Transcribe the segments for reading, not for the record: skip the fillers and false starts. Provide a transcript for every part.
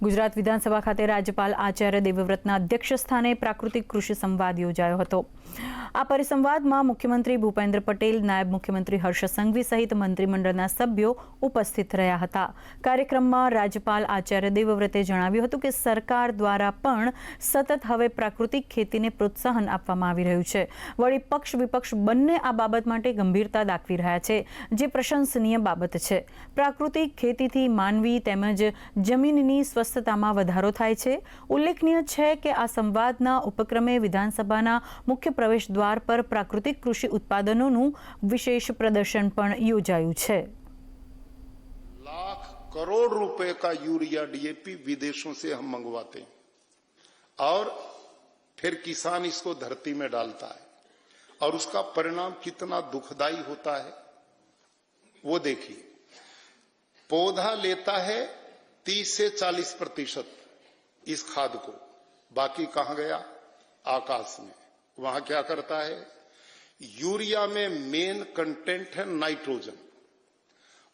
ગુજરાત વિધાનસભા ખાતે રાજ્યપાલ આચાર્ય દેવવ્રતના અધ્યક્ષસ્થાને પ્રાકૃતિક કૃષિ સંવાદ યોજાયો હતો। આ પરિસંવાદમાં મુખ્યમંત્રી ભૂપેન્દ્ર પટેલ, નાયબ મુખ્યમંત્રી હર્ષ સંઘવી સહિત મંત્રીમંડળના સભ્યો ઉપસ્થિત રહ્યા હતા। કાર્યક્રમમાં રાજ્યપાલ આચાર્ય દેવવ્રતે જણાવ્યું હતું કે સરકાર દ્વારા પણ સતત હવે પ્રાકૃતિક ખેતીને પ્રોત્સાહન આપવામાં આવી રહ્યું છે। વળી પક્ષ વિપક્ષ બંને આ બાબત માટે ગંભીરતા દાખવી રહ્યા છે, જે પ્રશંસનીય બાબત છે। પ્રાકૃતિક ખેતીથી માનવી તેમજ જમીનની સ્વસ્થતામાં વધારો થાય છે। ઉલ્લેખનીય છે કે આ સંવાદના ઉપક્રમે વિધાનસભાના મુખ્ય પ્રવેશ द्वार पर प्राकृतिक कृषि उत्पादनों विशेष प्रदर्शन पण योजाયું છે। लाख करोड़ रुपए का यूरिया डीएपी विदेशों से हम मंगवाते हैं और फिर किसान इसको धरती में डालता है और उसका परिणाम कितना दुखदाई होता है वो देखिए। पौधा लेता है 30 से 40% इस खाद को, बाकी कहां गया? आकाश में। वहां क्या करता है? यूरिया में मेन कंटेंट है नाइट्रोजन,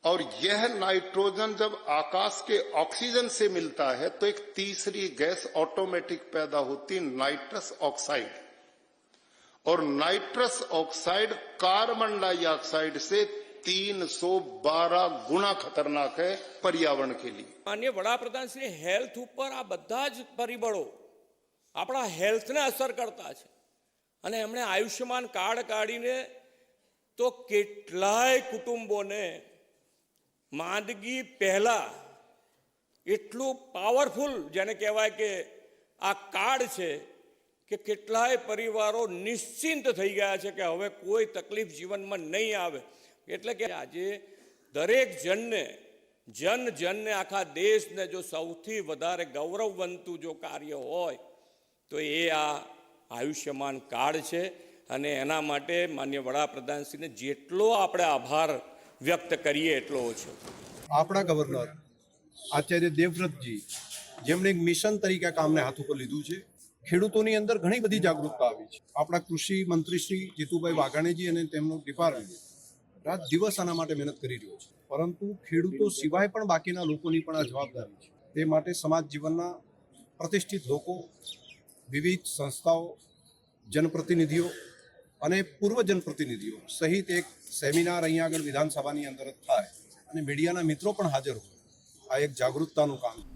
और यह नाइट्रोजन जब आकाश के ऑक्सीजन से मिलता है तो एक तीसरी गैस ऑटोमेटिक पैदा होती, नाइट्रस ऑक्साइड। और नाइट्रस ऑक्साइड कार्बन डाइऑक्साइड से 312 गुना खतरनाक है पर्यावरण के लिए। माननीय वडाप्रधान श्री हेल्थ ऊपर आ बधा ज परिबळो आपणा हेल्थने असर करता छे અને એમણે આયુષ્યમાન કાર્ડ કાઢીને તો કેટલાય કુટુંબોને માંદગી પહેલા એટલું પાવરફુલ જેને કહેવાય કે આ કાર્ડ છે કે કેટલાય પરિવારો નિશ્ચિંત થઈ ગયા છે કે હવે કોઈ તકલીફ જીવનમાં નહીં આવે। એટલે કે આજે દરેક જનને આખા દેશને જો સૌથી વધારે ગૌરવવંતું જો કાર્ય હોય તો એ આ આયુષ્યમાન કાર્ડ છે। અને એના માટે માનનીય વડાપ્રધાનશ્રીને જેટલો આપણે આભાર વ્યક્ત કરીએ એટલો ઓછો। આપણા ગવર્નર આચાર્ય દેવવ્રતજી જેમણે એક મિશન તરીકે કામને હાથ ઉપર લીધું છે, ખેડૂતોની અંદર ઘણી બધી જાગૃતતા આવી છે। આપણા કૃષિ મંત્રી શ્રી જીતુભાઈ વાઘાણીજી અને તેમનું ડિપાર્ટમેન્ટ રાત દિવસ આના માટે મહેનત કરી રહ્યો છે, પરંતુ ખેડૂતો સિવાય પણ બાકીના લોકોની પણ આ જવાબદારી છે। તે માટે સમાજ જીવનના પ્રતિષ્ઠિત લોકો, વિવિધ સંસ્થાઓ, જનપ્રતિનિધિઓ અને પૂર્વ જનપ્રતિનિધિઓ સહિત એક સેમિનાર અહીંયા આગળ વિધાનસભાની અંદર થાય અને મીડિયાના મિત્રો પણ હાજર હોય। આ એક જાગૃતતાનું કામ છે।